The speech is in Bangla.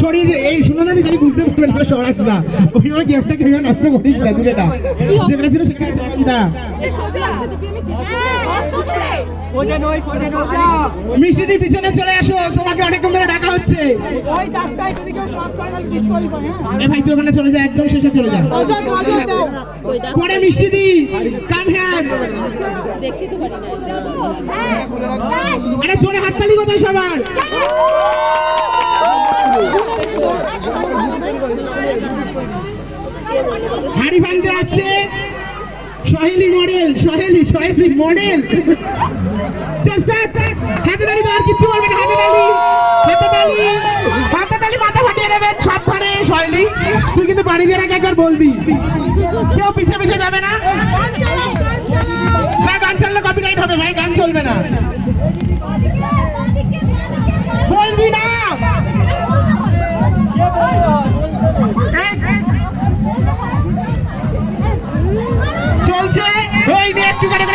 সরিয়ে এই শুনো না খালি বুঝতে পারবেন না সরাস না ওইভাবে গেমটা কেউ নষ্ট করিস না দূরে না যেখানে ছিল সেখানে না মিষ্টি দি পিছনে চলে আসো তোমাকে অনেকক্ষণ ধরে ডাকা হচ্ছে এ ভাই তুই ওখানে চলে যা একদম শেষে চলে যা পরে মিষ্টি দি কাম হিয়ার আরে জোরে হাততালি কোথায় সবার হাড়ি ভাঙতে আসছে সহেলি মডেল সহেলি মডেল চল স্টার্ট হাতে তালি আর কিচ্ছু বলবে না হাতে তালি মাথা ফাটিয়ে নেবেন সব ধরে সহেলি তুই কিন্তু বাড়ি দিয়ে রাখ একবার বলবি কেউ পিছে যাবে না গান চাললে কপিরাইট হবে ভাই গান চলবে না বলবি না চলছে ওই নিয়ে একটু করে